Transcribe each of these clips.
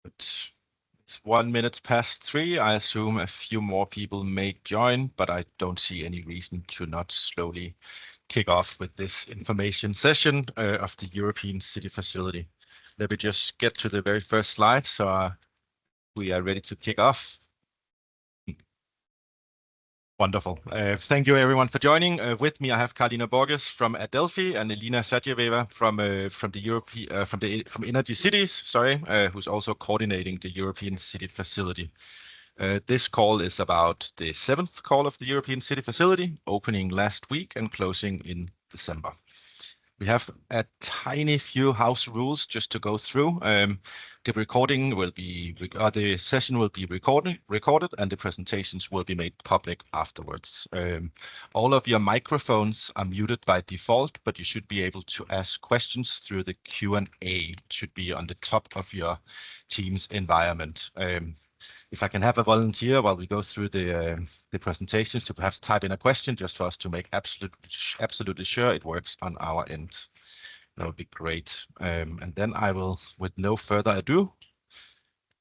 It's 1 minute past 3. I assume a few more people may join, but I don't see any reason to not slowly kick off with this information session of the European City Facility. Let me just get to the very first slide, so we are ready to kick off. Wonderful. Thank you everyone for joining. With me, I have Karolina Borges from Adelphi and Elina Sadjeveva from Energy Cities, sorry, who's also coordinating the European City Facility. This call is about the 7th call of the European City Facility, opening last week and closing in December. We have a tiny few house rules just to go through. The session will be recorded, and the presentations will be made public afterwards. All of your microphones are muted by default, but you should be able to ask questions through the Q&A. It should be on the top of your Teams environment. If I can have a volunteer while we go through the presentations to perhaps type in a question just for us to make absolutely sure it works on our end. That would be great. And then I will, with no further ado,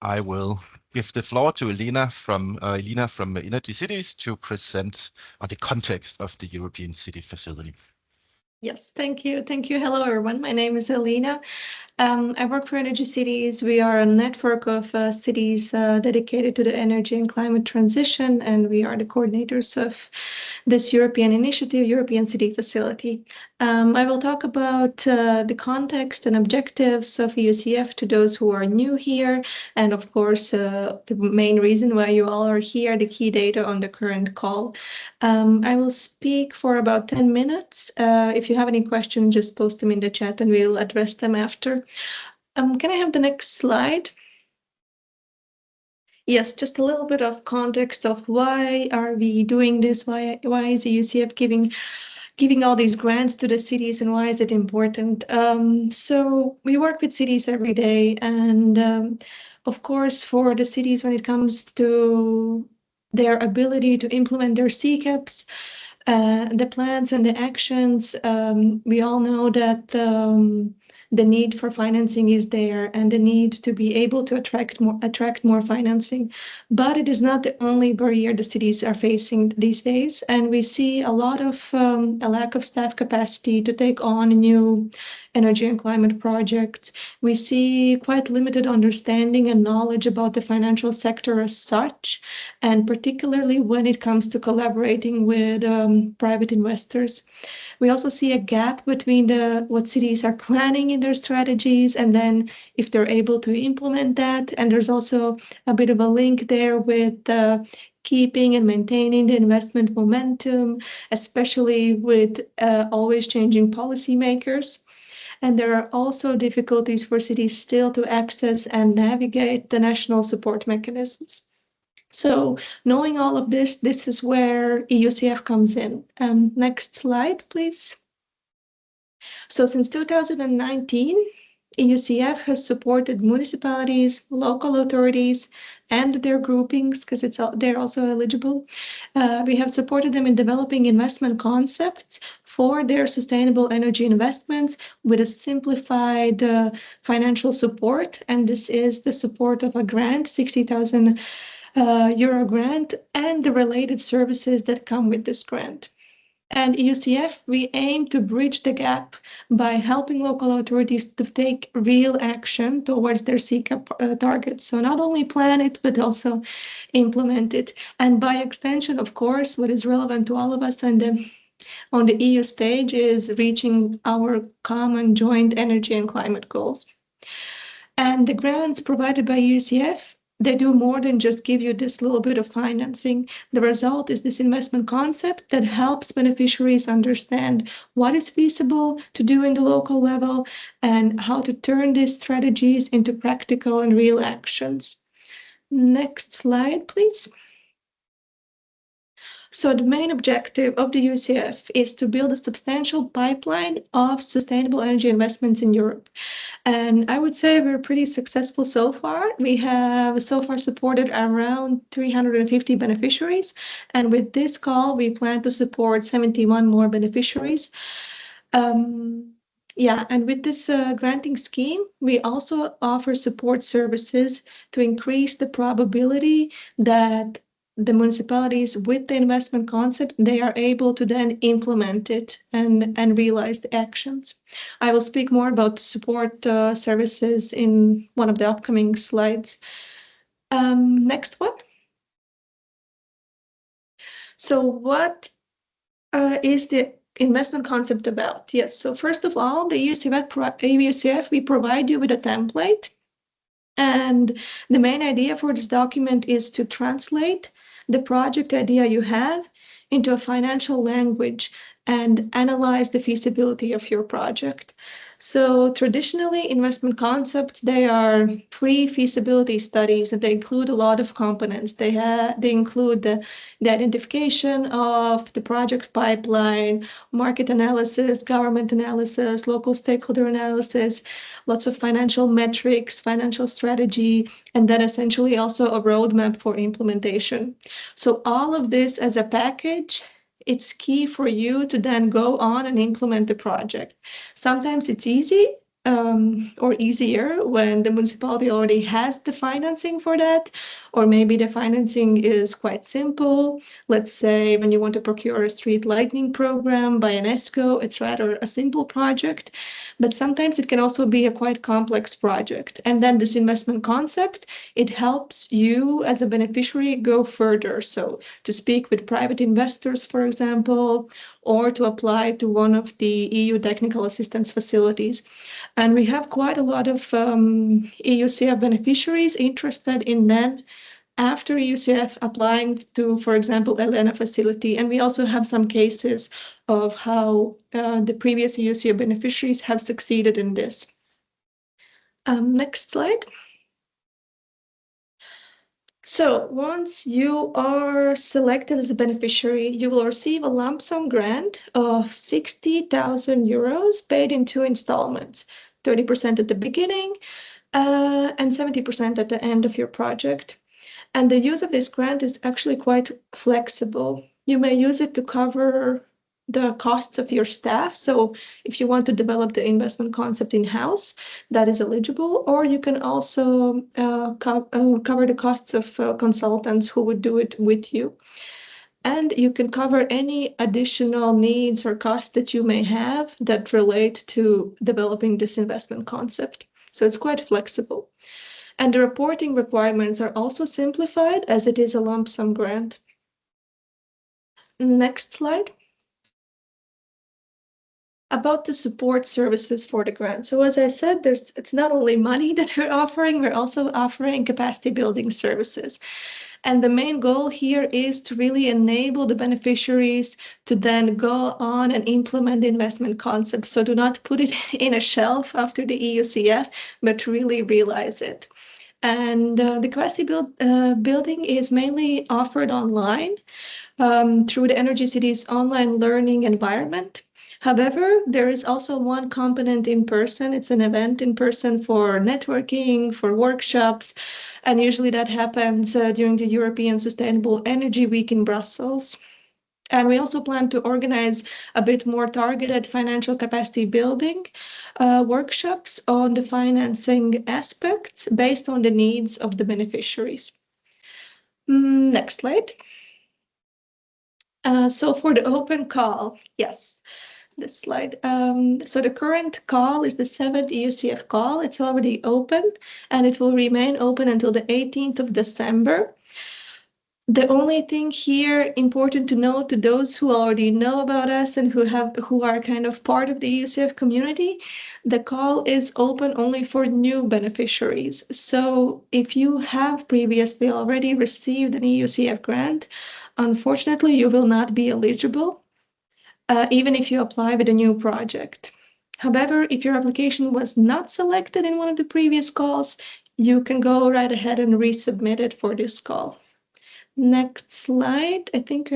I will give the floor to Elina from Energy Cities to present on the context of the European City Facility. Yes, thank you. Thank you. Hello, everyone. My name is Elina. I work for Energy Cities. We are a network of cities dedicated to the energy and climate transition, and we are the coordinators of this European initiative, European City Facility. I will talk about the context and objectives of EUCF to those who are new here, and of course, the main reason why you all are here, the key data on the current call. I will speak for about 10 minutes. If you have any questions, just post them in the chat and we'll address them after. Can I have the next slide? Yes, just a little bit of context of why are we doing this? Why is EUCF giving all these grants to the cities, and why is it important? So we work with cities every day, and of course, for the cities, when it comes to their ability to implement their CCAPs, the plans and the actions, we all know that the need for financing is there and the need to be able to attract more financing. But it is not the only barrier the cities are facing these days. And we see a lot of a lack of staff capacity to take on new energy and climate projects. We see quite limited understanding and knowledge about the financial sector as such, and particularly when it comes to collaborating with private investors. We also see a gap between what cities are planning in their strategies and then if they're able to implement that. And there's also a bit of a link there with keeping and maintaining the investment momentum, especially with always changing policymakers. And there are also difficulties for cities still to access and navigate the national support mechanisms. So knowing all of this, this is where EUCF comes in. Next slide, please. So since 2019, EUCF has supported municipalities, local authorities, and their groupings, because they're also eligible. We have supported them in developing investment concepts for their sustainable energy investments with a simplified financial support. And this is the support of a grant, 60,000 euro grant, and the related services that come with this grant. And EUCF, we aim to bridge the gap by helping local authorities to take real action towards their CCAP targets. So not only plan it, but also implement it. And by extension, of course, what is relevant to all of us on the EU stage is reaching our common joint energy and climate goals. And the grants provided by EUCF, they do more than just give you this little bit of financing. The result is this investment concept that helps beneficiaries understand what is feasible to do in the local level and how to turn these strategies into practical and real actions. Next slide, please. So the main objective of the EUCF is to build a substantial pipeline of sustainable energy investments in Europe. And I would say we're pretty successful so far. We have so far supported around 350 beneficiaries. And with this call, we plan to support 71 more beneficiaries. Yeah, and with this granting scheme, we also offer support services to increase the probability that the municipalities with the investment concept, they are able to then implement it and realize the actions. I will speak more about support services in one of the upcoming slides. Next one. So what is the investment concept about? Yes, so first of all, the EUCF, we provide you with a template. And the main idea for this document is to translate the project idea you have into a financial language and analyze the feasibility of your project. So traditionally, investment concepts, they are pre-feasibility studies, and they include a lot of components. They include the identification of the project pipeline, market analysis, government analysis, local stakeholder analysis, lots of financial metrics, financial strategy, and then essentially also a roadmap for implementation. So all of this as a package, it's key for you to then go on and implement the project. Sometimes it's easy, or easier when the municipality already has the financing for that, or maybe the financing is quite simple. Let's say when you want to procure a street lighting program by an ESCO, it's rather a simple project, but sometimes it can also be a quite complex project. And then this investment concept, it helps you as a beneficiary go further. So to speak with private investors, for example, or to apply to one of the EU technical assistance facilities. And we have quite a lot of EUCF beneficiaries interested in that after EUCF applying to, for example, ELENA facility. And we also have some cases of how the previous EUCF beneficiaries have succeeded in this. Next slide. So once you are selected as a beneficiary, you will receive a lump sum grant of 60,000 euros paid in 2 installments, 30% at the beginning and 70% at the end of your project. And the use of this grant is actually quite flexible. You may use it to cover the costs of your staff. So if you want to develop the investment concept in-house, that is eligible. Or you can also cover the costs of consultants who would do it with you. And you can cover any additional needs or costs that you may have that relate to developing this investment concept. So it's quite flexible. And the reporting requirements are also simplified as it is a lump sum grant. Next slide. About the support services for the grant. So as I said, it's not only money that we're offering, we're also offering capacity building services. And the main goal here is to really enable the beneficiaries to then go on and implement the investment concept. So do not put it in a shelf after the EUCF, but really realize it. And the capacity building is mainly offered online through the Energy City's online learning environment. However, there is also one component in person. It's an event in person for networking, for workshops, and usually that happens during the European Sustainable Energy Week in Brussels. And we also plan to organize a bit more targeted financial capacity building workshops on the financing aspects based on the needs of the beneficiaries. Next slide. So for the open call, yes, this slide. So the current call is the 7th EUCF call. It's already open and it will remain open until the 18th of December. The only thing here important to note to those who already know about us and who are kind of part of the EUCF community, the call is open only for new beneficiaries. So if you have previously already received an EUCF grant, unfortunately, you will not be eligible, even if you apply with a new project. However, if your application was not selected in one of the previous calls, you can go right ahead and resubmit it for this call. Next slide, I think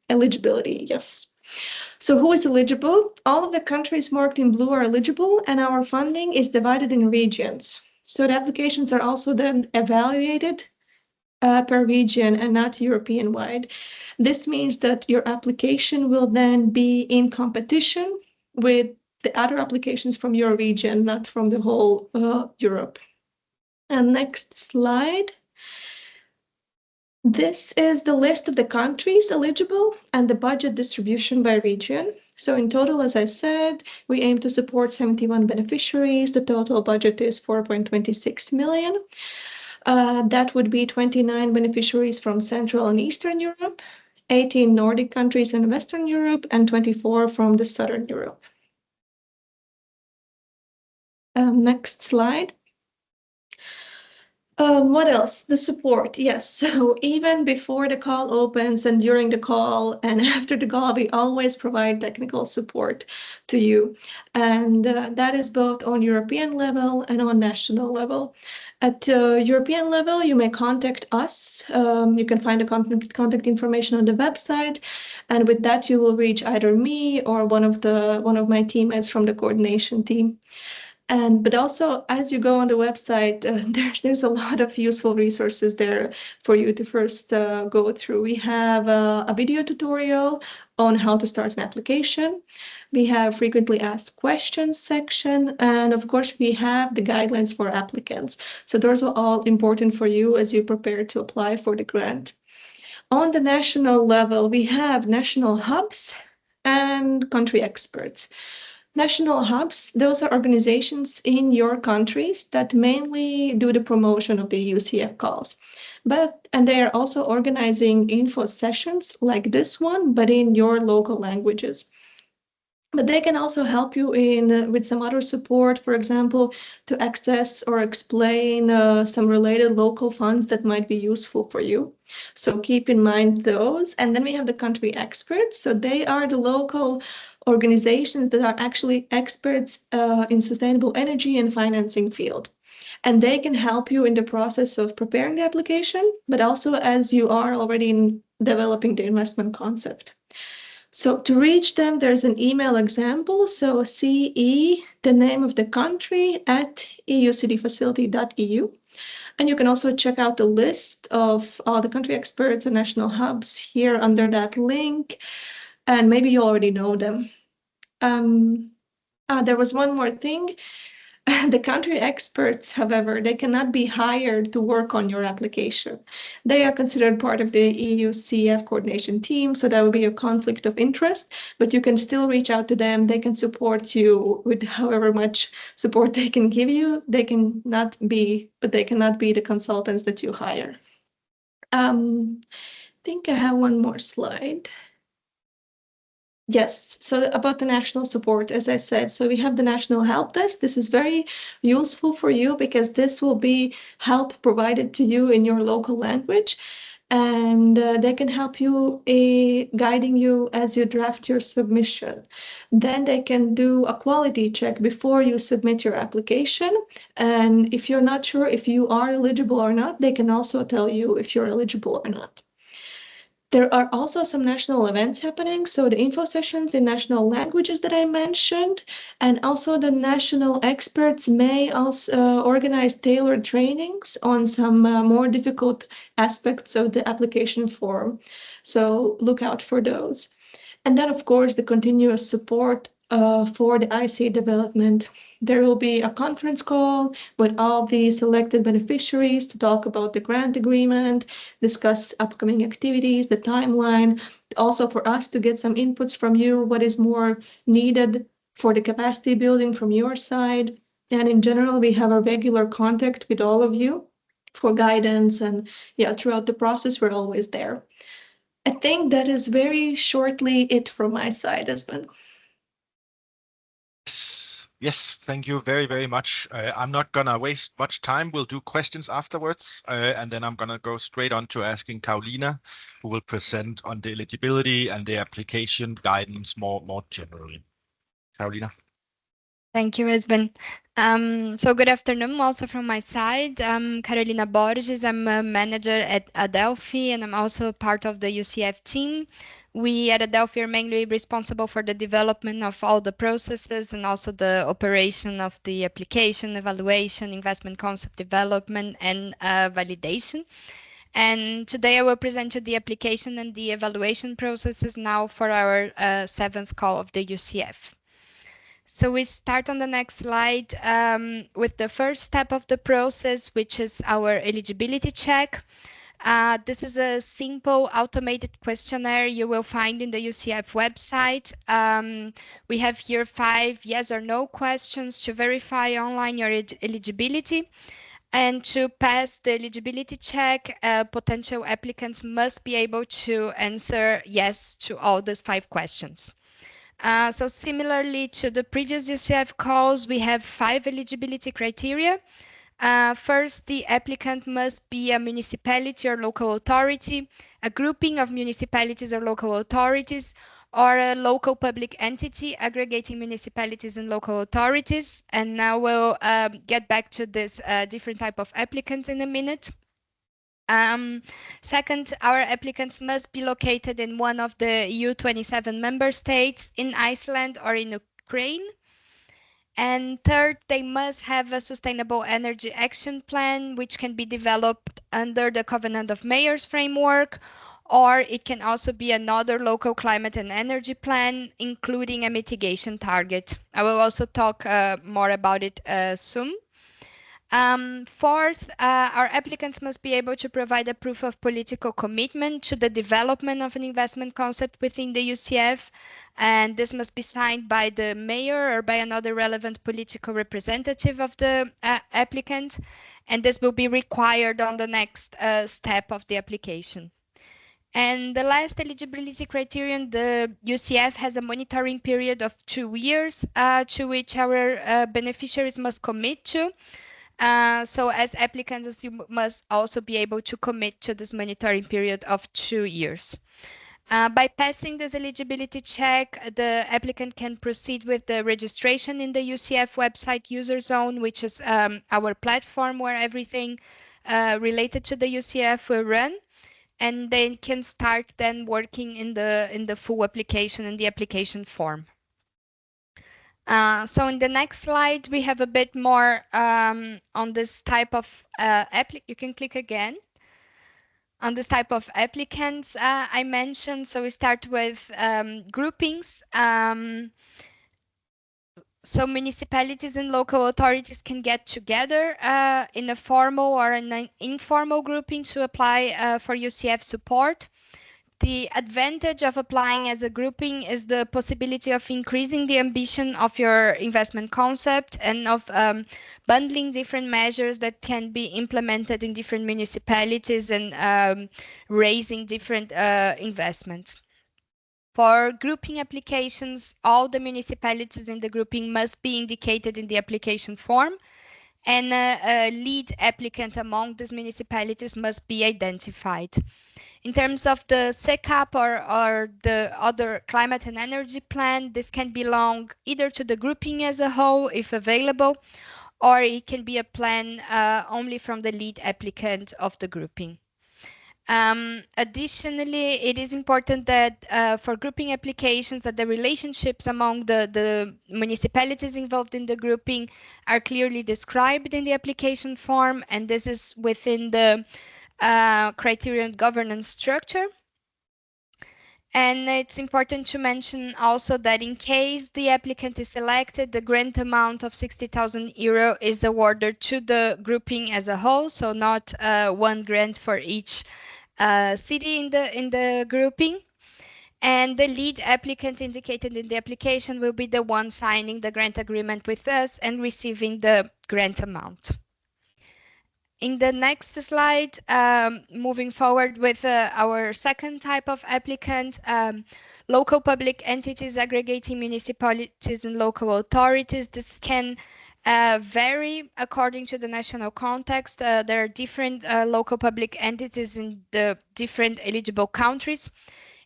eligibility, yes. So who is eligible? All of the countries marked in blue are eligible, and our funding is divided in regions. So the applications are also then evaluated per region and not European-wide. This means that your application will then be in competition with the other applications from your region, not from the whole Europe. And next slide. This is the list of the countries eligible and the budget distribution by region. So in total, as I said, we aim to support 71 beneficiaries. The total budget is 4.26 million. That would be 29 beneficiaries from Central and Eastern Europe, 18 Nordic countries in Western Europe, and 24 from the Southern Europe. Next slide. What else? The support, yes. So even before the call opens and during the call and after the call, we always provide technical support to you. And that is both on European level and on national level. At European level, you may contact us. You can find the contact information on the website. And with that, you will reach either me or one of my teammates from the coordination team. But also, as you go on the website, there's a lot of useful resources there for you to first go through. We have a video tutorial on how to start an application. We have frequently asked questions section, and of course, we have the guidelines for applicants. So those are all important for you as you prepare to apply for the grant. On the national level, we have national hubs and country experts. National hubs, those are organizations in your countries that mainly do the promotion of the EUCF calls. And they are also organizing info sessions like this one, but in your local languages. But they can also help you with some other support, for example, to access or explain some related local funds that might be useful for you. So keep in mind those. And then we have the country experts. So they are the local organizations that are actually experts in sustainable energy and financing field. And they can help you in the process of preparing the application, but also as you are already in developing the investment concept. So to reach them, there's an email example. So CE, the name of the country, at eucityfacility.eu. And you can also check out the list of all the country experts and national hubs here under that link. And maybe you already know them. There was one more thing. The country experts, however, they cannot be hired to work on your application. They are considered part of the EUCF coordination team, so that would be a conflict of interest, but you can still reach out to them. They can support you with however much support they can give you. They cannot be the consultants that you hire. I think I have one more slide. Yes, so about the national support, as I said, so we have the national help desk. This is very useful for you because this will be help provided to you in your local language, and they can help you guiding you as you draft your submission. Then they can do a quality check before you submit your application, and if you're not sure if you are eligible or not, they can also tell you if you're eligible or not. There are also some national events happening, so the info sessions in national languages that I mentioned, and also the national experts may also organize tailored trainings on some more difficult aspects of the application form. So look out for those. And then, of course, the continuous support for the IC development. There will be a conference call with all the selected beneficiaries to talk about the grant agreement, discuss upcoming activities, the timeline, also for us to get some inputs from you, what is more needed for the capacity building from your side. And in general, we have a regular contact with all of you for guidance, and throughout the process, we're always there. I think that is very shortly it from my side, Esben. Yes, thank you very, very much. I'm not going to waste much time. We'll do questions afterwards, and then I'm going to go straight on to asking Karolina, who will present on the eligibility and the application guidance more generally. Karolina. Thank you, Esben. So good afternoon also from my side. I'm Carolina Borges. I'm a manager at Adelphi, and I'm also part of the EUCF team. We at Adelphi are mainly responsible for the development of all the processes and also the operation of the application, evaluation, investment concept development, and validation. And today I will present you the application and the evaluation processes now for our 7th call of the EUCF. So we start on the next slide with the first step of the process, which is our eligibility check. This is a simple automated questionnaire you will find in the EUCF website. We have here 5 yes or no questions to verify online your eligibility. And to pass the eligibility check, potential applicants must be able to answer yes to all these 5 questions. So similarly to the previous EUCF calls, we have 5 eligibility criteria. First, the applicant must be a municipality or local authority, a grouping of municipalities or local authorities, or a local public entity aggregating municipalities and local authorities. And now we'll get back to this different type of applicants in a minute. Second, our applicants must be located in one of the EU27 member states, in Iceland or in Ukraine. And third, they must have a sustainable energy action plan, which can be developed under the Covenant of Mayors framework, or it can also be another local climate and energy plan, including a mitigation target. I will also talk more about it soon. Fourth, our applicants must be able to provide a proof of political commitment to the development of an investment concept within the EUCF, and this must be signed by the mayor or by another relevant political representative of the applicant, and this will be required on the next step of the application. And the last eligibility criterion, the EUCF has a monitoring period of 2 years to which our beneficiaries must commit to. So as applicants, you must also be able to commit to this monitoring period of 2 years. By passing this eligibility check, the applicant can proceed with the registration in the EUCF website user zone, which is our platform where everything related to the EUCF will run. And they can start then working in the full application, in the application form. So in the next slide, we have a bit more on this type of you can click again on this type of applicants I mentioned. So we start with groupings. So municipalities and local authorities can get together in a formal or an informal grouping to apply for EUCF support. The advantage of applying as a grouping is the possibility of increasing the ambition of your investment concept and of bundling different measures that can be implemented in different municipalities and raising different investments. For grouping applications, all the municipalities in the grouping must be indicated in the application form, and a lead applicant among these municipalities must be identified. In terms of the SECAP or the other climate and energy plan, this can belong either to the grouping as a whole, if available, or it can be a plan only from the lead applicant of the grouping. Additionally, it is important that for grouping applications that the relationships among the municipalities involved in the grouping are clearly described in the application form, and this is within the criterion governance structure. And it's important to mention also that in case the applicant is selected, the grant amount of €60,000 is awarded to the grouping as a whole, so not one grant for each city in the grouping. And the lead applicant indicated in the application will be the one signing the grant agreement with us and receiving the grant amount. In the next slide, moving forward with our second type of applicant, local public entities aggregating municipalities and local authorities. This can vary according to the national context. There are different local public entities in the different eligible countries.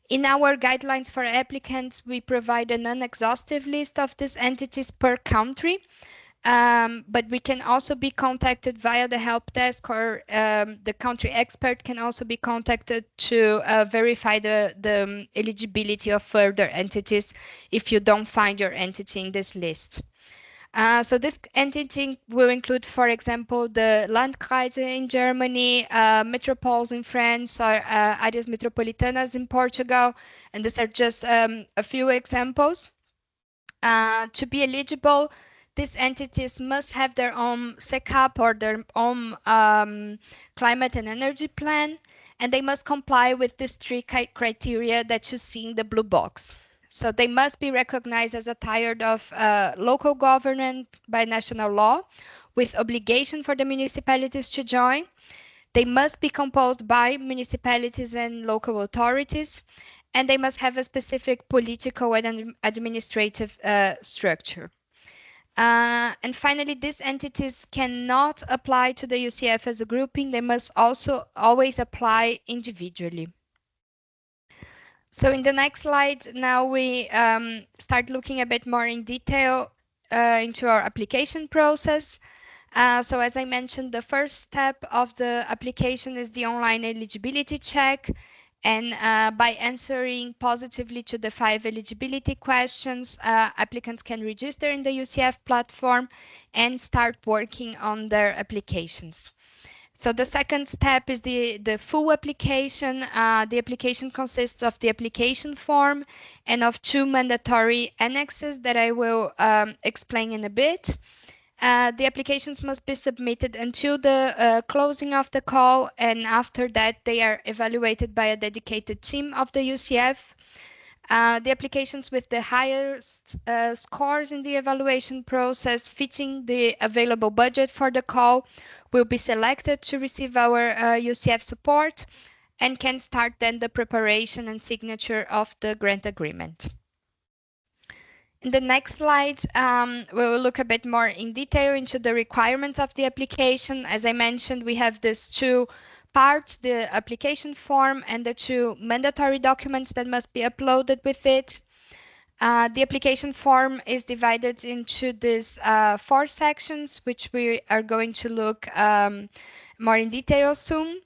In our guidelines for applicants, we provide a non-exhaustive list of these entities per country. But we can also be contacted via the help desk, or the country expert can also be contacted to verify the eligibility of further entities if you don't find your entity in this list. So this entity will include, for example, the Landkreise in Germany, metropoles in France, or áreas metropolitanas in Portugal, and these are just a few examples. To be eligible, these entities must have their own SECAP or their own climate and energy plan, and they must comply with these three criteria that you see in the blue box. So they must be recognized as a tier of local government by national law, with obligation for the municipalities to join. They must be composed by municipalities and local authorities, and they must have a specific political and administrative structure. And finally, these entities cannot apply to the EUCF as a grouping. They must also always apply individually. So in the next slide, now we start looking a bit more in detail into our application process. So as I mentioned, the first step of the application is the online eligibility check. And by answering positively to the 5 eligibility questions, applicants can register in the EUCF platform and start working on their applications. So the second step is the full application. The application consists of the application form and of 2 mandatory annexes that I will explain in a bit. The applications must be submitted until the closing of the call, and after that they are evaluated by a dedicated team of the EUCF. The applications with the highest scores in the evaluation process fitting the available budget for the call will be selected to receive our EUCF support and can start then the preparation and signature of the grant agreement. In the next slide, we will look a bit more in detail into the requirements of the application. As I mentioned, we have these 2 parts, the application form and the 2 mandatory documents that must be uploaded with it. The application form is divided into these 4 sections, which we are going to look more in detail soon.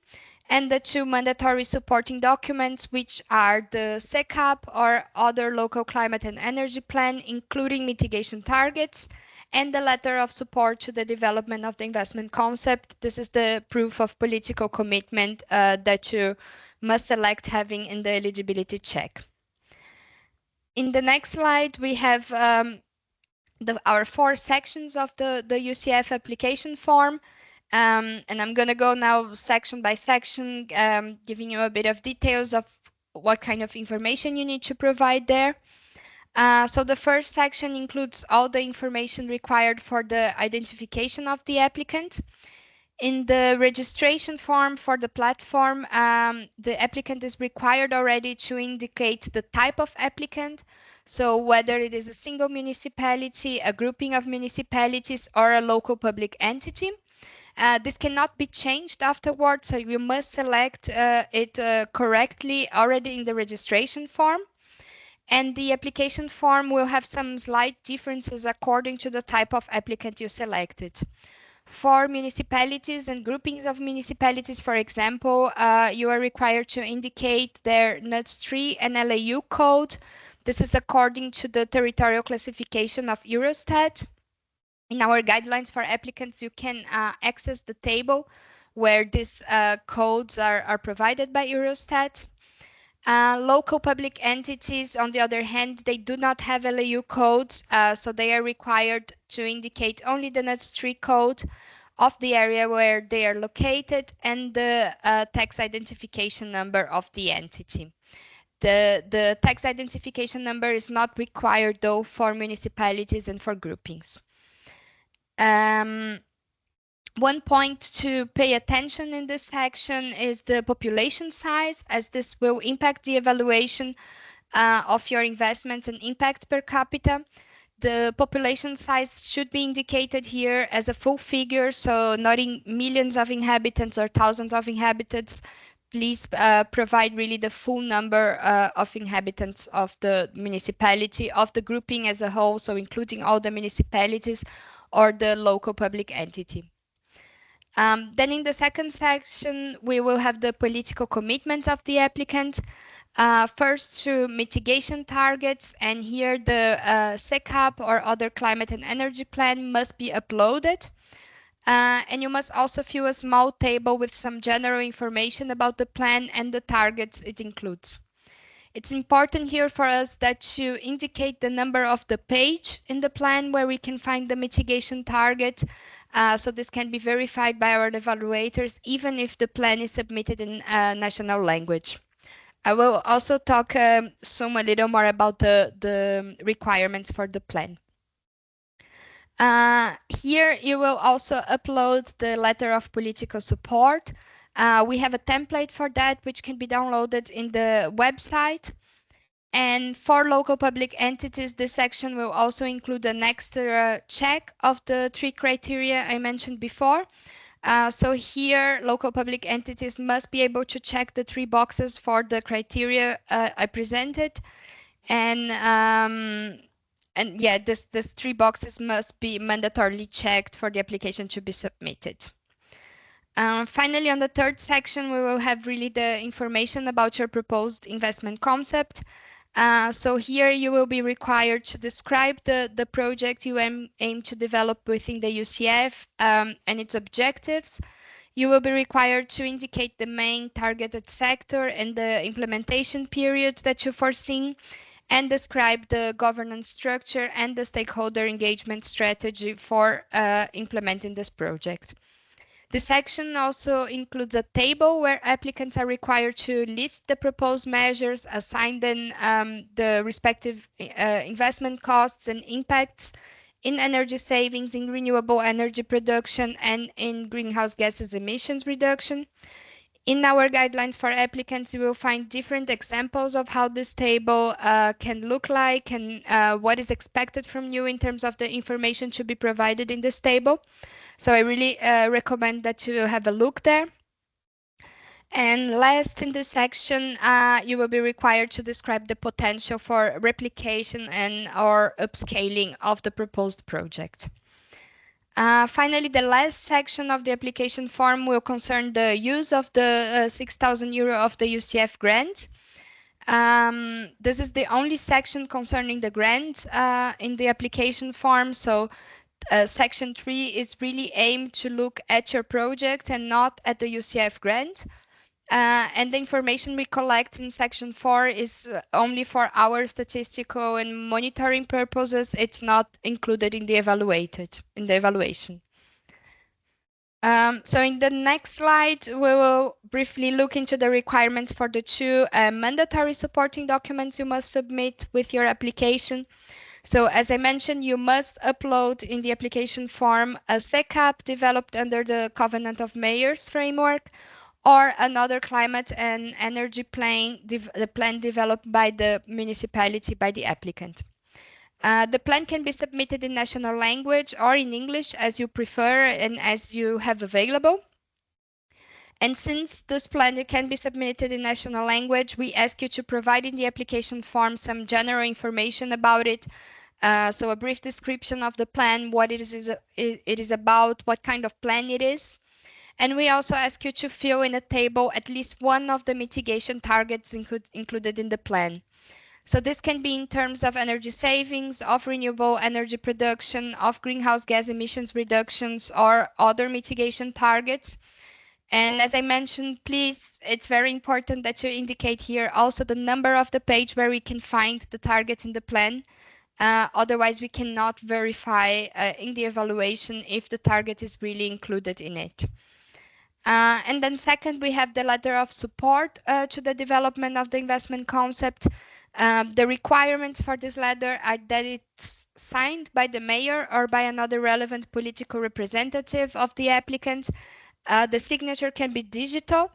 And the 2 mandatory supporting documents, which are the SECAP or other local climate and energy plan, including mitigation targets, and the letter of support to the development of the investment concept. This is the proof of political commitment that you must select having in the eligibility check. In the next slide, we have our 4 sections of the EUCF application form. And I'm going to go now section by section, giving you a bit of details of what kind of information you need to provide there. So the first section includes all the information required for the identification of the applicant. In the registration form for the platform, the applicant is required already to indicate the type of applicant. So whether it is a single municipality, a grouping of municipalities, or a local public entity. This cannot be changed afterwards, so you must select it correctly already in the registration form. And the application form will have some slight differences according to the type of applicant you selected. For municipalities and groupings of municipalities, for example, you are required to indicate their NUTS 3 and LAU code. This is according to the territorial classification of Eurostat. In our guidelines for applicants, you can access the table where these codes are provided by Eurostat. Local public entities, on the other hand, they do not have LAU codes, so they are required to indicate only the NUTS 3 code of the area where they are located and the tax identification number of the entity. The tax identification number is not required, though, for municipalities and for groupings. One point to pay attention in this section is the population size, as this will impact the evaluation of your investments and impact per capita. The population size should be indicated here as a full figure, so not in millions of inhabitants or thousands of inhabitants. Please provide really the full number of inhabitants of the municipality, of the grouping as a whole, so including all the municipalities or the local public entity. Then in the second section, we will have the political commitment of the applicant. First to mitigation targets, and here the SECAP or other climate and energy plan must be uploaded. And you must also fill a small table with some general information about the plan and the targets it includes. It's important here for us that you indicate the number of the page in the plan where we can find the mitigation target. So this can be verified by our evaluators, even if the plan is submitted in national language. I will also talk soon a little more about the requirements for the plan. Here you will also upload the letter of political support. We have a template for that, which can be downloaded in the website. And for local public entities, this section will also include an extra check of the 3 criteria I mentioned before. So here, local public entities must be able to check the 3 boxes for the criteria I presented. And yeah, this 3 boxes must be mandatorily checked for the application to be submitted. Finally, on the 3rd section, we will have really the information about your proposed investment concept. So here you will be required to describe the project you aim to develop within the EUCF and its objectives. You will be required to indicate the main targeted sector and the implementation period that you foresee, and describe the governance structure and the stakeholder engagement strategy for implementing this project. This section also includes a table where applicants are required to list the proposed measures, assign them the respective investment costs and impacts in energy savings, in renewable energy production, and in greenhouse gases emissions reduction. In our guidelines for applicants, you will find different examples of how this table can look like and what is expected from you in terms of the information to be provided in this table. So I really recommend that you have a look there. And last in this section, you will be required to describe the potential for replication and or upscaling of the proposed project. Finally, the last section of the application form will concern the use of the 6,000 euro of the EUCF grant. This is the only section concerning the grant in the application form. So section 3 is really aimed to look at your project and not at the EUCF grant. And the information we collect in section 4 is only for our statistical and monitoring purposes. It's not included in the evaluation. So in the next slide, we will briefly look into the requirements for the 2 mandatory supporting documents you must submit with your application. So as I mentioned, you must upload in the application form a SECAP developed under the Covenant of Mayors framework, or another climate and energy plan, the plan developed by the municipality, by the applicant. The plan can be submitted in national language or in English as you prefer and as you have available. And since this plan can be submitted in national language, we ask you to provide in the application form some general information about it. So a brief description of the plan, what it is about, what kind of plan it is. And we also ask you to fill in a table at least one of the mitigation targets included in the plan. So this can be in terms of energy savings, of renewable energy production, of greenhouse gas emissions reductions, or other mitigation targets. And as I mentioned, please, it's very important that you indicate here also the number of the page where we can find the targets in the plan. Otherwise, we cannot verify in the evaluation if the target is really included in it. And then second, we have the letter of support to the development of the investment concept. The requirements for this letter are that it's signed by the mayor or by another relevant political representative of the applicant. The signature can be digital.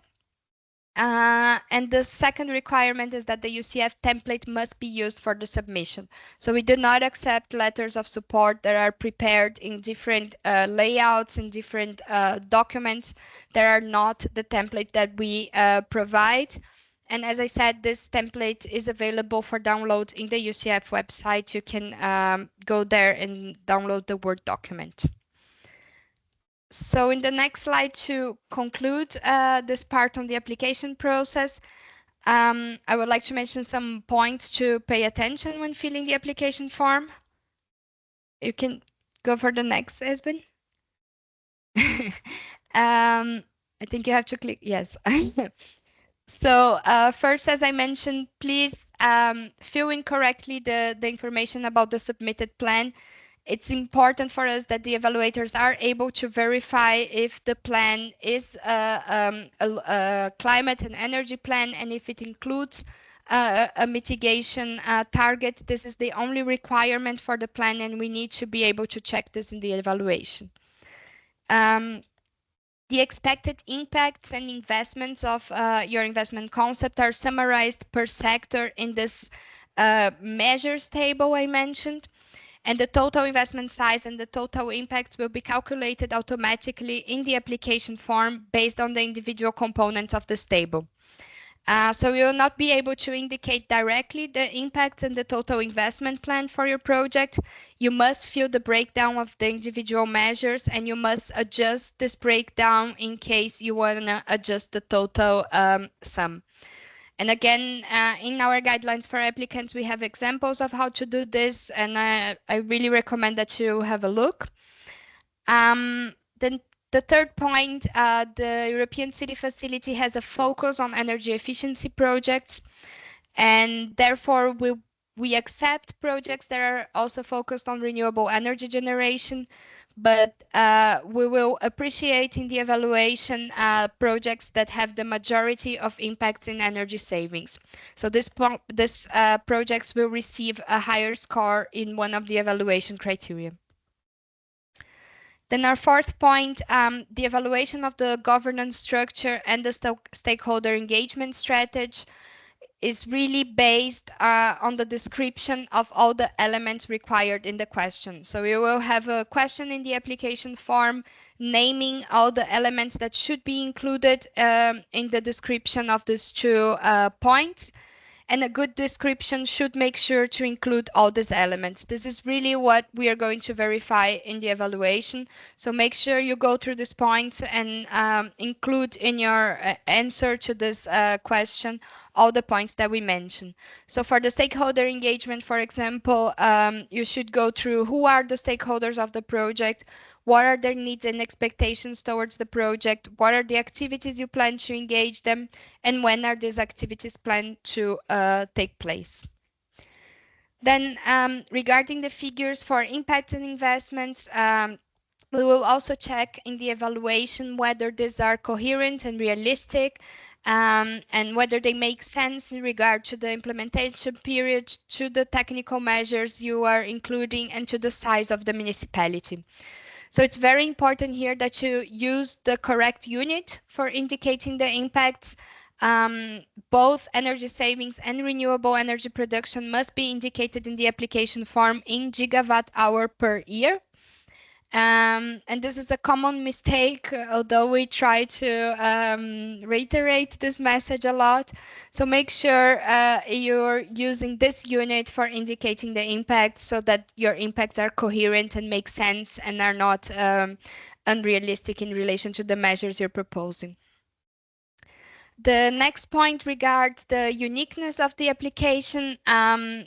And the second requirement is that the EUCF template must be used for the submission. So we do not accept letters of support that are prepared in different layouts and different documents that are not the template that we provide. And as I said, this template is available for download in the EUCF website. You can go there and download the Word document. So in the next slide, to conclude this part on the application process, I would like to mention some points to pay attention when filling the application form. You can go for the next, Esben. I think you have to click yes. So first, as I mentioned, please fill in correctly the information about the submitted plan. It's important for us that the evaluators are able to verify if the plan is a climate and energy plan, and if it includes a mitigation target. This is the only requirement for the plan, and we need to be able to check this in the evaluation. The expected impacts and investments of your investment concept are summarized per sector in this measures table I mentioned. And the total investment size and the total impacts will be calculated automatically in the application form based on the individual components of this table. So you will not be able to indicate directly the impact and the total investment plan for your project. You must fill the breakdown of the individual measures, and you must adjust this breakdown in case you want to adjust the total sum. And again, in our guidelines for applicants, we have examples of how to do this, and I really recommend that you have a look. Then the third point, the European City Facility has a focus on energy efficiency projects, and therefore we accept projects that are also focused on renewable energy generation, but we will appreciate in the evaluation projects that have the majority of impacts in energy savings. So this projects will receive a higher score in one of the evaluation criteria. Then our fourth point, the evaluation of the governance structure and the stakeholder engagement strategy is really based on the description of all the elements required in the question. So you will have a question in the application form naming all the elements that should be included in the description of these two points. And a good description should make sure to include all these elements. This is really what we are going to verify in the evaluation. So make sure you go through these points and include in your answer to this question all the points that we mentioned. So for the stakeholder engagement, for example, you should go through who are the stakeholders of the project, what are their needs and expectations towards the project, what are the activities you plan to engage them, and when are these activities planned to take place. Then regarding the figures for impacts and investments, we will also check in the evaluation whether these are coherent and realistic, and whether they make sense in regard to the implementation period, to the technical measures you are including, and to the size of the municipality. So it's very important here that you use the correct unit for indicating the impacts. Both energy savings and renewable energy production must be indicated in the application form in gigawatt hour per year. And this is a common mistake, although we try to reiterate this message a lot. So make sure you're using this unit for indicating the impacts so that your impacts are coherent and make sense and are not unrealistic in relation to the measures you're proposing. The next point regards the uniqueness of the application.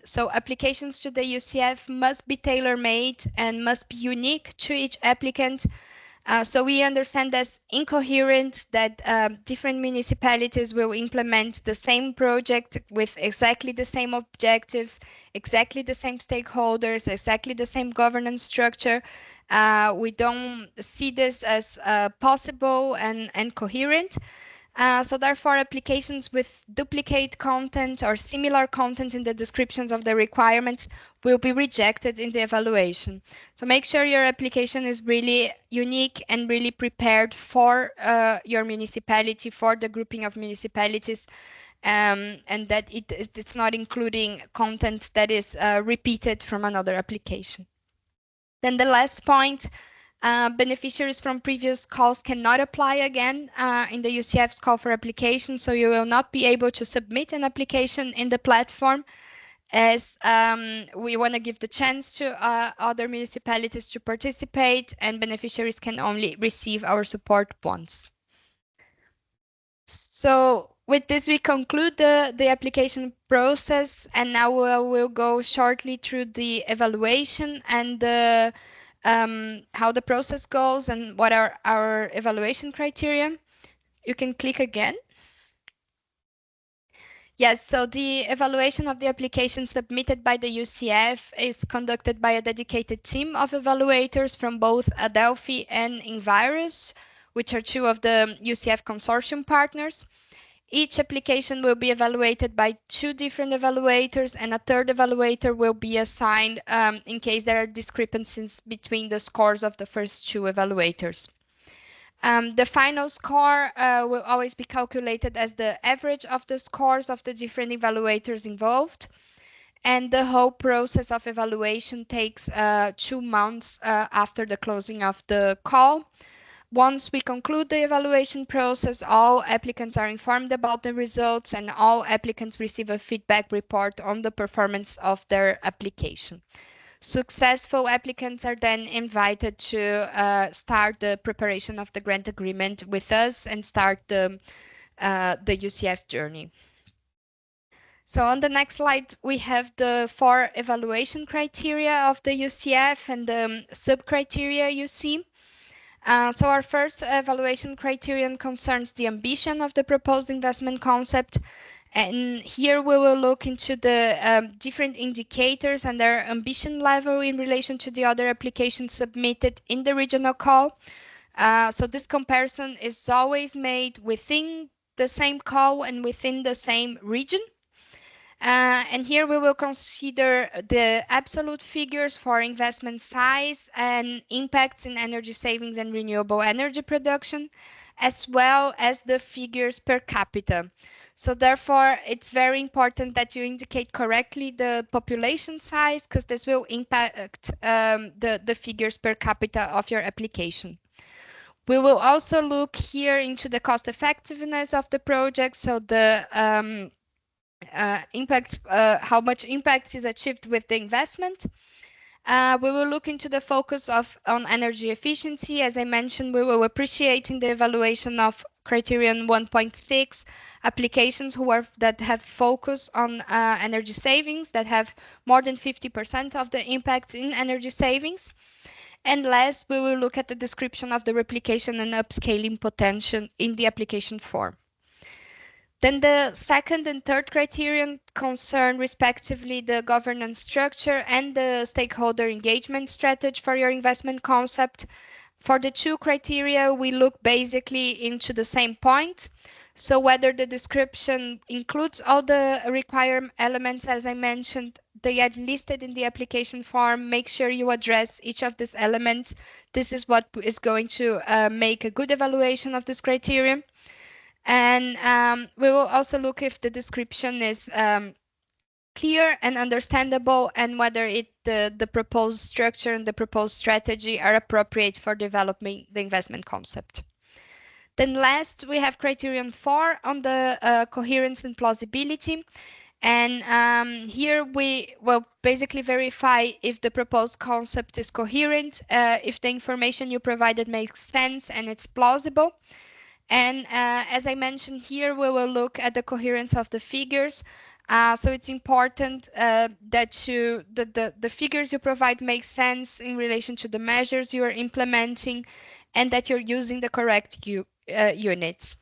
So applications to the EUCF must be tailor-made and must be unique to each applicant. So we understand as incoherent that different municipalities will implement the same project with exactly the same objectives, exactly the same stakeholders, exactly the same governance structure. We don't see this as possible and coherent. So therefore, applications with duplicate content or similar content in the descriptions of the requirements will be rejected in the evaluation. So make sure your application is really unique and really prepared for your municipality, for the grouping of municipalities, and that it's not including content that is repeated from another application. Then the last point, beneficiaries from previous calls cannot apply again in the EUCF's call for application, so you will not be able to submit an application in the platform, as we want to give the chance to other municipalities to participate, and beneficiaries can only receive our support once. So with this, we conclude the application process, and now we'll go shortly through the evaluation and the how the process goes and what are our evaluation criteria. You can click again. Yes, so the evaluation of the application submitted by the EUCF is conducted by a dedicated team of evaluators from both Adelphi and Envirus, which are two of the EUCF consortium partners. Each application will be evaluated by two different evaluators, and a third evaluator will be assigned in case there are discrepancies between the scores of the first two evaluators. The final score will always be calculated as the average of the scores of the different evaluators involved. And the whole process of evaluation takes 2 months after the closing of the call. Once we conclude the evaluation process, all applicants are informed about the results and all applicants receive a feedback report on the performance of their application. Successful applicants are then invited to start the preparation of the grant agreement with us and start the EUCF journey. So on the next slide, we have the 4 evaluation criteria of the EUCF and the sub-criteria you see. So our first evaluation criterion concerns the ambition of the proposed investment concept. And here we will look into the different indicators and their ambition level in relation to the other applications submitted in the regional call. So this comparison is always made within the same call and within the same region. And here we will consider the absolute figures for investment size and impacts in energy savings and renewable energy production, as well as the figures per capita. So therefore, it's very important that you indicate correctly the population size, because this will impact the figures per capita of your application. We will also look here into the cost effectiveness of the project, so the how much impact is achieved with the investment. We will look into the focus on energy efficiency. As I mentioned, we will appreciate in the evaluation of criterion 1.6 applications that have focus on energy savings, that have more than 50% of the impact in energy savings. And last, we will look at the description of the replication and upscaling potential in the application form. Then the second and third criterion concern respectively the governance structure and the stakeholder engagement strategy for your investment concept. For the two criteria, we look basically into the same point. So whether the description includes all the required elements, as I mentioned, they are listed in the application form. Make sure you address each of these elements. This is what is going to make a good evaluation of this criterion. And we will also look if the description is clear and understandable, and whether the proposed structure and the proposed strategy are appropriate for developing the investment concept. Then last, we have criterion 4 on the coherence and plausibility. And here we will basically verify if the proposed concept is coherent, if the information you provided makes sense and it's plausible. And as I mentioned here, we will look at the coherence of the figures. So it's important that the figures you provide make sense in relation to the measures you are implementing, and that you're using the correct units.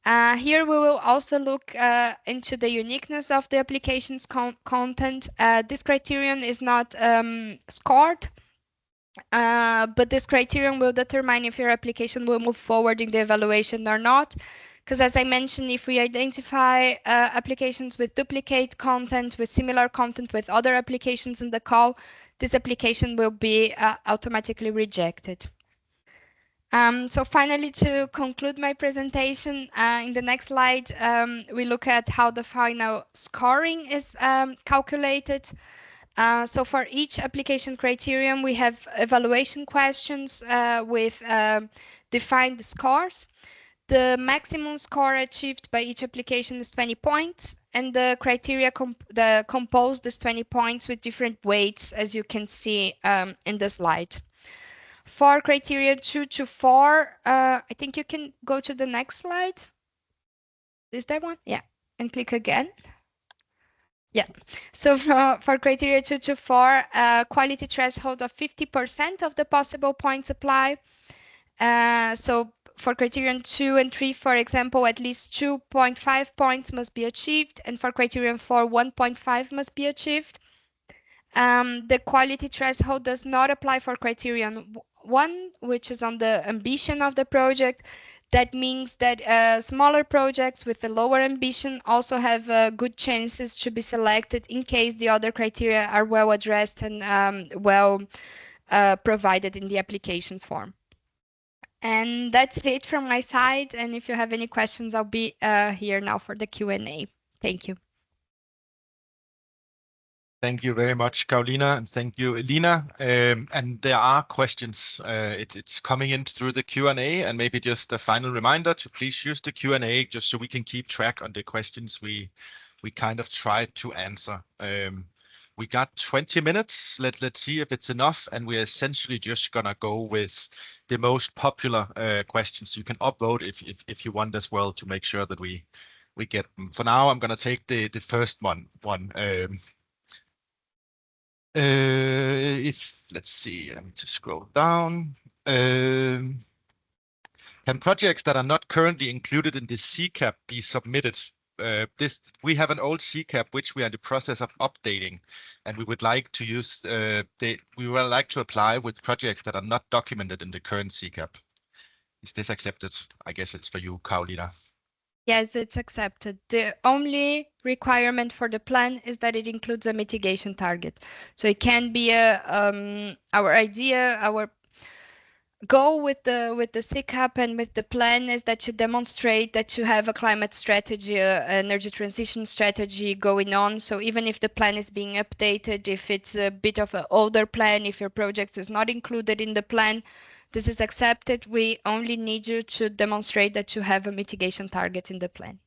Here we will also look into the uniqueness of the application's content. This criterion is not scored, but this criterion will determine if your application will move forward in the evaluation or not. Because as I mentioned, if we identify applications with duplicate content, with similar content with other applications in the call, this application will be automatically rejected. So finally, to conclude my presentation, in the next slide, we look at how the final scoring is calculated. So for each application criterion, we have evaluation questions with defined scores. The maximum score achieved by each application is 20 points, and the criteria composed is 20 points with different weights, as you can see in the slide. For criteria 2 to 4, I think you can go to the next slide. Is that one? Yeah, and click again. Yeah, so for criteria 2 to 4, quality threshold of 50% of the possible points apply. So for criterion 2 and 3, for example, at least 2.5 points must be achieved, and for criterion 4, 1.5 must be achieved. The quality threshold does not apply for criterion 1, which is on the ambition of the project. That means that smaller projects with a lower ambition also have good chances to be selected in case the other criteria are well addressed and well provided in the application form. And that's it from my side. And if you have any questions, I'll be here now for the Q&A. Thank you. Thank you very much, Carolina, and thank you, Elina. And there are questions. It's coming in through the Q&A, and maybe just a final reminder to please use the Q&A just so we can keep track on the questions we kind of try to answer. We got 20 minutes. Let's see if it's enough, and we're essentially just gonna go with the most popular questions. You can upvote if you want as well to make sure that we get them. For now, I'm gonna take the first one. Let's see, I need to scroll down. Can projects that are not currently included in the CCAP be submitted? We have an old CCAP which we are in the process of updating, and we would like to use we would like to apply with projects that are not documented in the current CCAP. Is this accepted? I guess it's for you, Carolina. Yes, it's accepted. The only requirement for the plan is that it includes a mitigation target. So it can be our idea, our goal with the CCAP and with the plan is that you demonstrate that you have a climate strategy, energy transition strategy going on. So even if the plan is being updated, if it's a bit of an older plan, if your project is not included in the plan, this is accepted. We only need you to demonstrate that you have a mitigation target in the plan.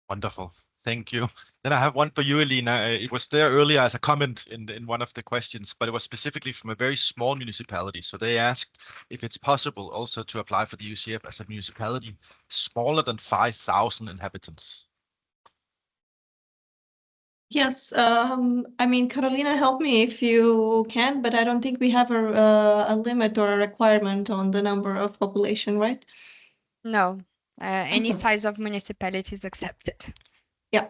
Wonderful. Thank you. Then I have one for you, Elina. It was there earlier as a comment in one of the questions, but it was specifically from a very small municipality. So they asked if it's possible also to apply for the EUCF as a municipality smaller than 5,000 inhabitants. Yes, I mean, Carolina, help me if you can, but I don't think we have a limit or a requirement on the number of population, right? No, any size of municipality is accepted. Yeah.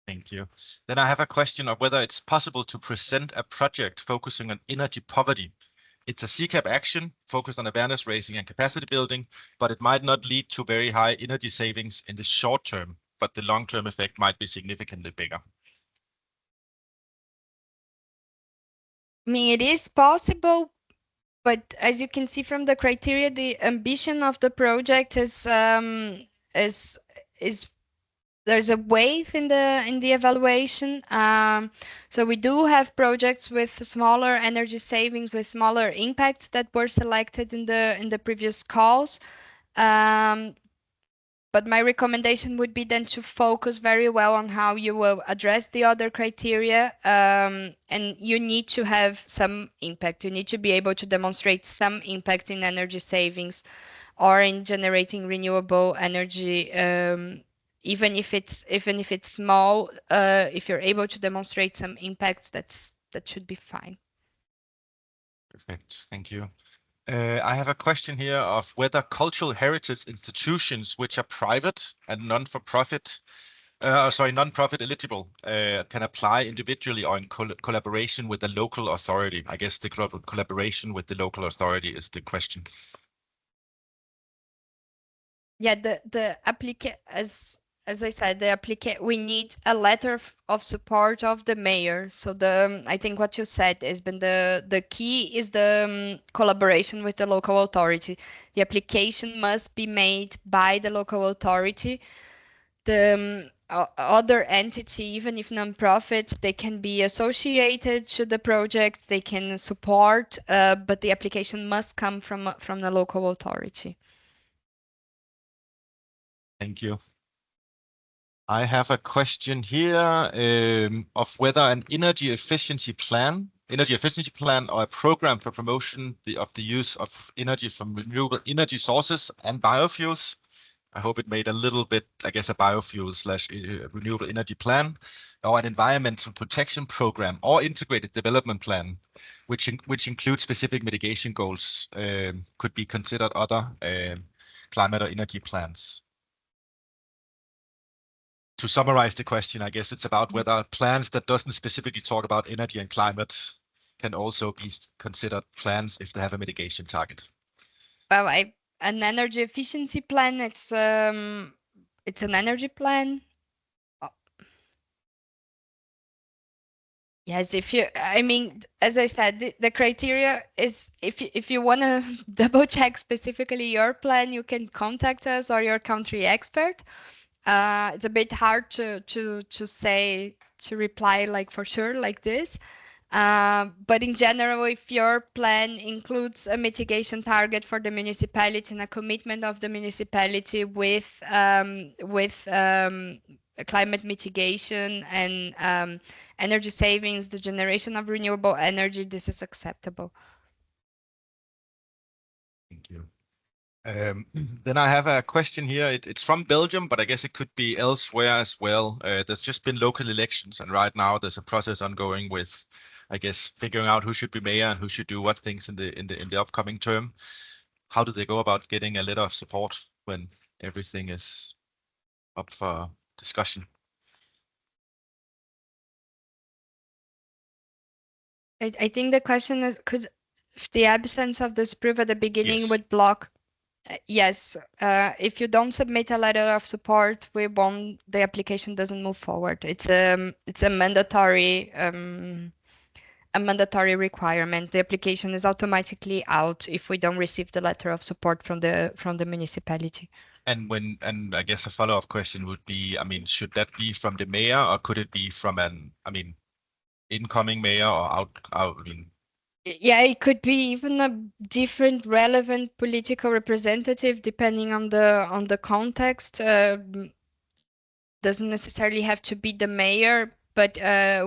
Thank you. Then I have a question of whether it's possible to present a project focusing on energy poverty. It's a CCAP action focused on awareness raising and capacity building, but it might not lead to very high energy savings in the short term, but the long-term effect might be significantly bigger. I mean, it is possible, but as you can see from the criteria, the ambition of the project is there's a weight in the evaluation. So we do have projects with smaller energy savings, with smaller impacts that were selected in the previous calls. But my recommendation would be then to focus very well on how you will address the other criteria. And you need to have some impact. You need to be able to demonstrate some impact in energy savings or in generating renewable energy. Even if it's small, if you're able to demonstrate some impacts, that should be fine. Perfect. Thank you. I have a question here of whether cultural heritage institutions which are private and non-profit eligible can apply individually or in collaboration with the local authority. I guess the collaboration with the local authority is the question. Yeah, the applicant, as I said, the applicant, we need a letter of support of the mayor. So I think what you said has been the key is the collaboration with the local authority. The application must be made by the local authority. The other entity, even if non-profit, they can be associated to the project, they can support, but the application must come from the local authority. Thank you. I have a question here of whether an energy efficiency plan or a program for promotion of the use of energy from renewable energy sources and biofuels. I hope it made a little bit, I guess, a biofuel / renewable energy plan or an environmental protection program or integrated development plan which include specific mitigation goals, could be considered other climate or energy plans. To summarize the question, I guess it's about whether plans that doesn't specifically talk about energy and climate can also be considered plans if they have a mitigation target. Well, an energy efficiency plan, it's an energy plan. Yes, I mean, as I said, the criteria is if you want to double check specifically your plan, you can contact us or your country expert. It's a bit hard to say, to reply like for sure like this. But in general, if your plan includes a mitigation target for the municipality and a commitment of the municipality with climate mitigation and energy savings, the generation of renewable energy, this is acceptable. Thank you. Then I have a question here. It's from Belgium, but I guess it could be elsewhere as well. There's just been local elections, and right now there's a process ongoing with, I guess, figuring out who should be mayor and who should do what things in the upcoming term. How do they go about getting a letter of support when everything is up for discussion? I think the question is, could the absence of this proof at the beginning would block? Yes, if you don't submit a letter of support, the application doesn't move forward. It's a mandatory requirement. The application is automatically out if we don't receive the letter of support from the municipality. And I guess a follow-up question would be, I mean, should that be from the mayor or could it be from incoming mayor or yeah, it could be even a different relevant political representative depending on the context. Doesn't necessarily have to be the mayor, but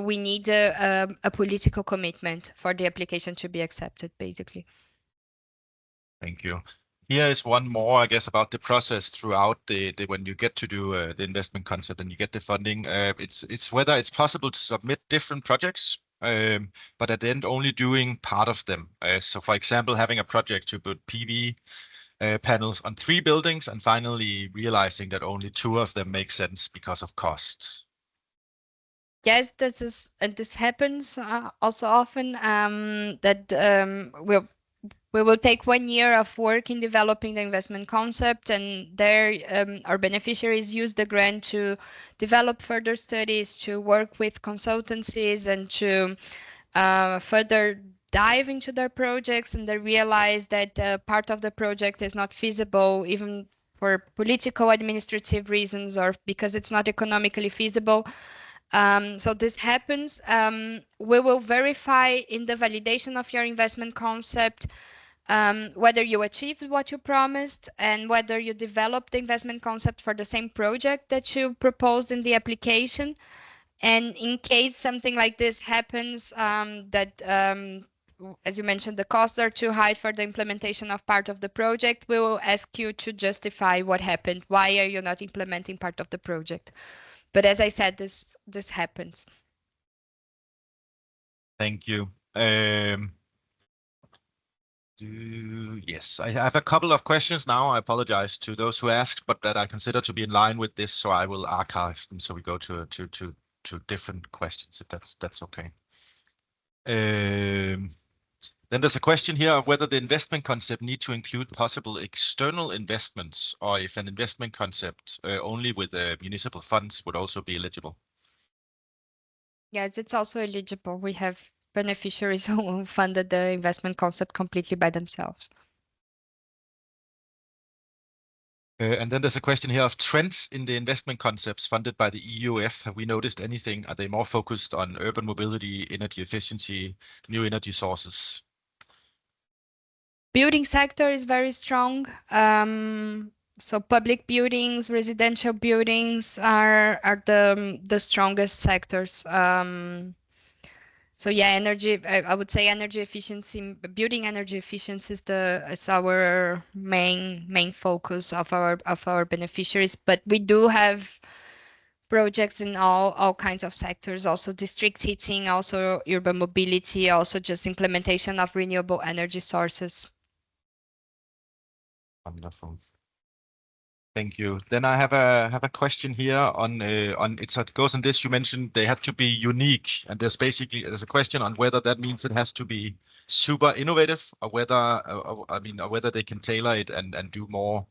we need a political commitment for the application to be accepted, basically. Thank you. Here is one more, I guess, about the process throughout the when you get to do the investment concept and you get the funding. It's whether it's possible to submit different projects, but at the end only doing part of them. So, for example, having a project to put PV panels on 3 buildings and finally realizing that only 2 of them make sense because of costs. Yes, this happens also often. That we will take 1 year of work in developing the investment concept, and there our beneficiaries use the grant to develop further studies, to work with consultancies, and to further dive into their projects, and they realize that part of the project is not feasible, even for political administrative reasons or because it's not economically feasible. So this happens. We will verify in the validation of your investment concept whether you achieved what you promised and whether you developed the investment concept for the same project that you proposed in the application. And in case something like this happens, that as you mentioned, the costs are too high for the implementation of part of the project, we will ask you to justify what happened. Why are you not implementing part of the project? But as I said, this happens. Thank you. Yes, I have a couple of questions now. I apologize to those who asked, but that I consider to be in line with this, so I will archive them so we go to different questions, if that's okay. Then there's a question here of whether the investment concept need to include possible external investments, or if an investment concept only with municipal funds would also be eligible. Yes, it's also eligible. We have beneficiaries who funded the investment concept completely by themselves. And then there's a question here of trends in the investment concepts funded by the EUCF. Have we noticed anything? Are they more focused on urban mobility, energy efficiency, new energy sources? Building sector is very strong. So public buildings, residential buildings are the strongest sectors. So yeah, energy. I would say energy efficiency, building energy efficiency is our main focus of our beneficiaries. But we do have projects in all kinds of sectors, also district heating, also urban mobility, also just implementation of renewable energy sources. Wonderful. Thank you. Then I have a question here on it goes on this. You mentioned they had to be unique, and there's a question on whether that means it has to be super innovative, or whether or whether they can tailor it and do more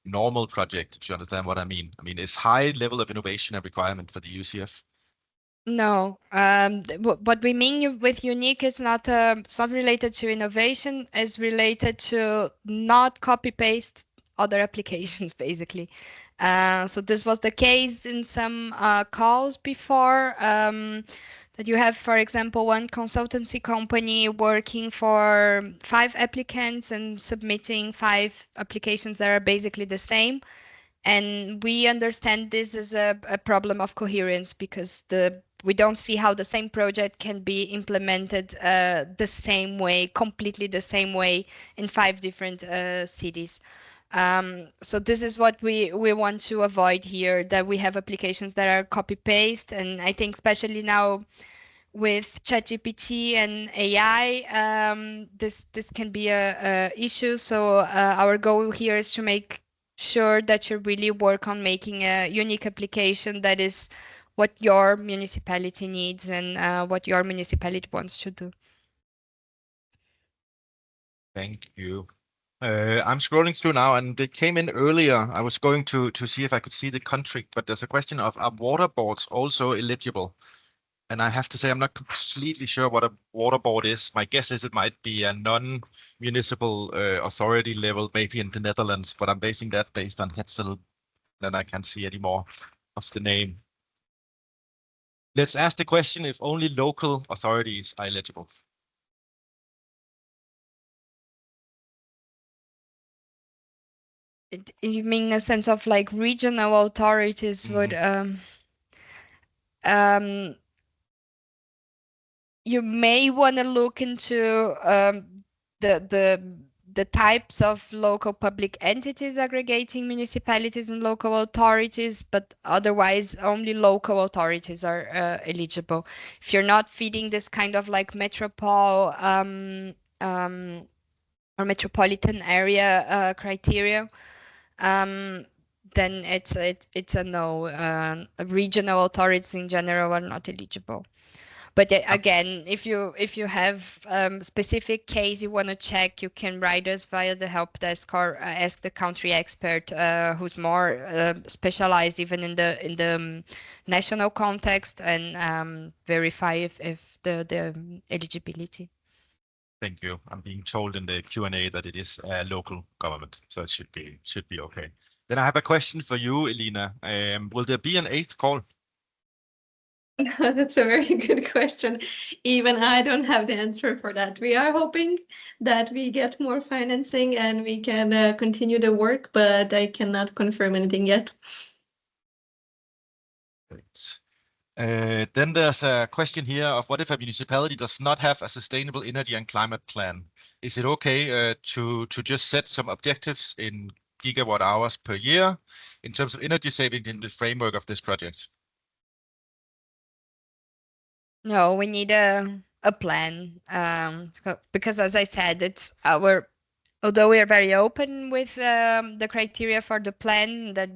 normal projects. If you understand what I mean. I mean, is high level of innovation a requirement for the UCF? No, what we mean with unique is not it's not related to innovation. It's related to not copy paste other applications, basically. So this was the case in some calls before. That you have, for example, one consultancy company working for 5 applicants and submitting 5 applications that are basically the same. And we understand this as a problem of coherence, because we don't see how the same project can be implemented the same way, completely the same way in 5 different cities. So this is what we want to avoid here, that we have applications that are copy-paste. And I think especially now with ChatGPT and AI, this can be a issue. So our goal here is to make sure that you really work on making a unique application that is what your municipality needs and what your municipality wants to do. Thank you. I'm scrolling through now, and it came in earlier. I was going to see if I could see the country, but there's a question of, are water boards also eligible? And I have to say, I'm not completely sure what a water board is. My guess is it might be a non-municipal authority level, maybe in the Netherlands, but I'm basing that based on Hetzel, then I can't see any more of the name. Let's ask the question if only local authorities are eligible. You mean in a sense of like regional authorities would you may want to look into the types of local public entities aggregating municipalities and local authorities, but otherwise only local authorities are eligible. If you're not feeding this kind of like metropole or metropolitan area criteria, then it's a no. Regional authorities in general are not eligible. But again, if you have specific case you want to check, you can write us via the help desk or ask the country expert who's more specialized even in the national context, and verify if the eligibility. Thank you. I'm being told in the Q&A that it is a local government, so it should be okay. Then I have a question for you, Elina. Will there be an 8th call? That's a very good question. Even I don't have the answer for that. We are hoping that we get more financing and we can continue the work, but I cannot confirm anything yet. Great. Then there's a question here of, what if a municipality does not have a sustainable energy and climate plan? Is it okay to just set some objectives in gigawatt hours per year in terms of energy saving in the framework of this project? No, we need a plan, because as I said, it's although we are very open with the criteria for the plan, that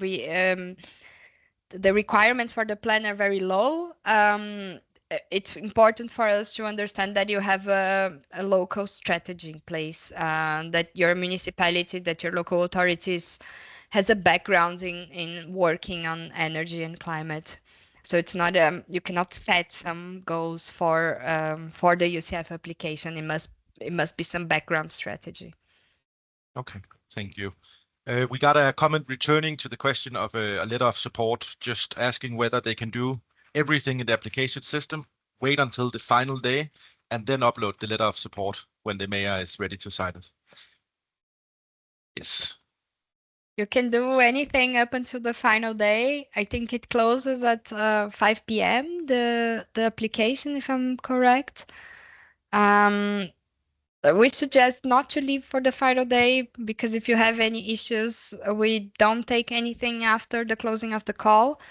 the requirements for the plan are very low. It's important for us to understand that you have a local strategy in place, that your municipality, that your local authorities has a background in working on energy and climate. So it's not you cannot set some goals for the UCF application. It must be some background strategy. Okay, thank you. We got a comment returning to the question of a letter of support, just asking whether they can do everything in the application system, wait until the final day, and then upload the letter of support when the mayor is ready to sign it. Yes. You can do anything up until the final day. I think it closes at 5 p.m. the application, if I'm correct. We suggest not to leave for the final day, because if you have any issues, we don't take anything after the closing of the call.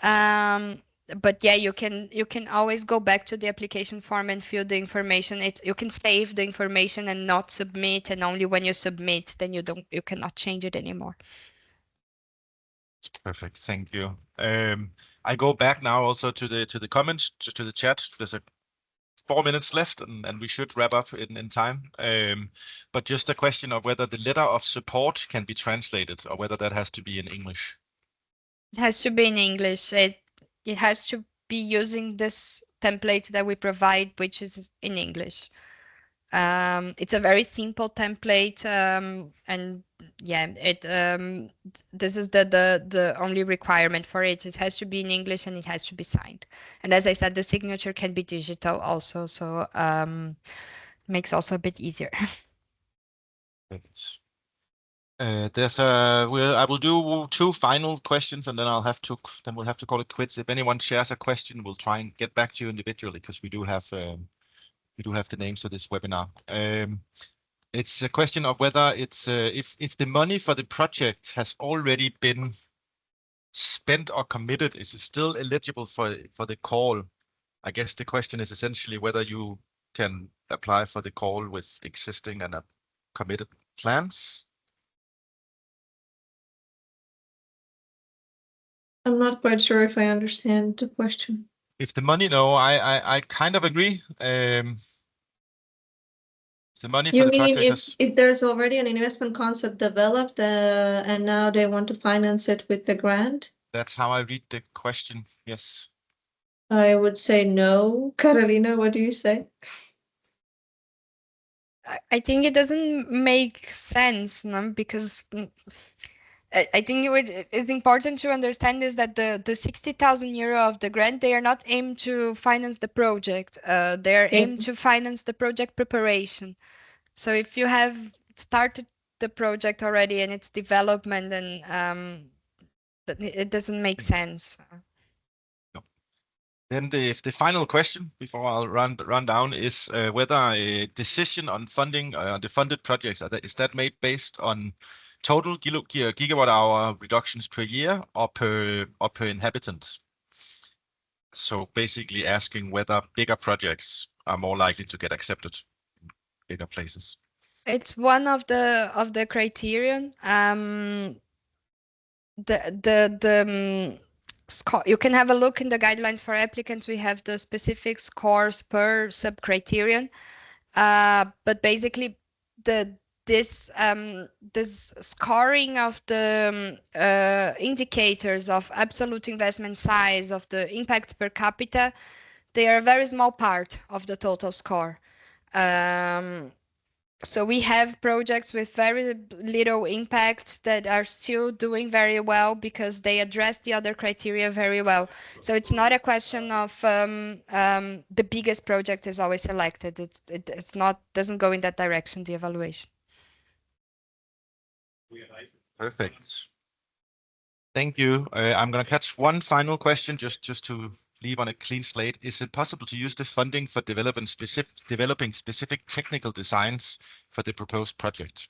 But yeah, you can always go back to the application form and fill the information. You can save the information and not submit, and only when you submit, then you cannot change it anymore. Perfect, thank you. I go back now also to the comments, to the chat. There's 4 minutes left, and we should wrap up in time. But just a question of whether the letter of support can be translated, or whether that has to be in English. It has to be in English. It has to be using this template that we provide, which is in English. It's a very simple template, and yeah, this is the only requirement for it. It has to be in English and it has to be signed. And as I said, the signature can be digital also, so makes also a bit easier. I will do 2 final questions, and then we'll have to call it quits. If anyone shares a question, we'll try and get back to you individually, because we do have the names of this webinar. It's a question of whether it's if the money for the project has already been spent or committed, is it still eligible for the call? I guess the question is essentially whether you can apply for the call with existing and committed plans. I'm not quite sure if I understand the question. If the money, no, I kind of agree. The money You for the mean project if there's already an investment concept developed and now they want to finance it with the grant? That's how I read the question, yes. I would say no. Carolina, what do you say? I think it doesn't make sense, no? Because I think it's important to understand is that the 60,000 euro of the grant, they are not aimed to finance the project. They are aimed to finance the project preparation. So if you have started the project already and its development, then it doesn't make sense. Then the final question before I'll run down is whether a decision on funding the funded projects is that made based on total gigawatt hour reductions per year or per inhabitant. So basically asking whether bigger projects are more likely to get accepted in bigger places. It's one of the criterion. You can have a look in the guidelines for applicants. We have the specific scores per sub-criterion, but basically this scoring of the indicators of absolute investment size, of the impact per capita, they are a very small part of the total score. So we have projects with very little impacts that are still doing very well because they address the other criteria very well. So it's not a question of the biggest project is always selected. It's not, doesn't go in that direction, the evaluation. Perfect. Thank you. I'm going to catch one final question just to leave on a clean slate. Is it possible to use the funding for developing specific technical designs for the proposed project?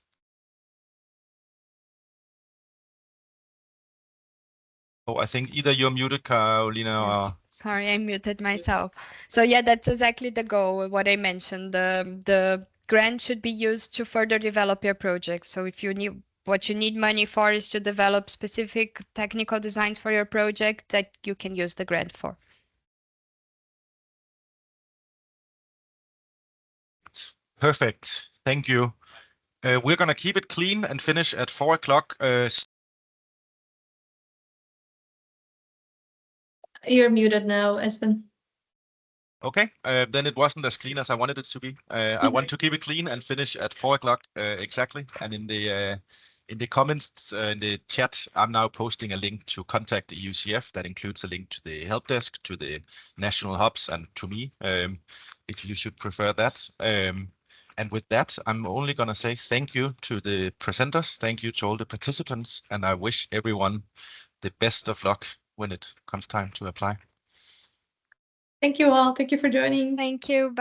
Oh, I think either you're muted, Carolina, or... Sorry, I muted myself. So yeah, that's exactly the goal, what I mentioned. The grant should be used to further develop your project. So if you need, what you need money for is to develop specific technical designs for your project that you can use the grant for. Perfect. Thank you. We're going to keep it clean and finish at 4 o'clock. You're muted now, Espen. Okay, then it wasn't as clean as I wanted it to be. I want to keep it clean and finish at 4 o'clock exactly. And in the comments in the chat, I'm now posting a link to contact the EUCF. That includes a link to the help desk, to the national hubs, and to me, if you should prefer that. And with that, I'm only going to say thank you to the presenters. Thank you to all the participants. And I wish everyone the best of luck when it comes time to apply. Thank you all. Thank you for joining. Thank you. Bye.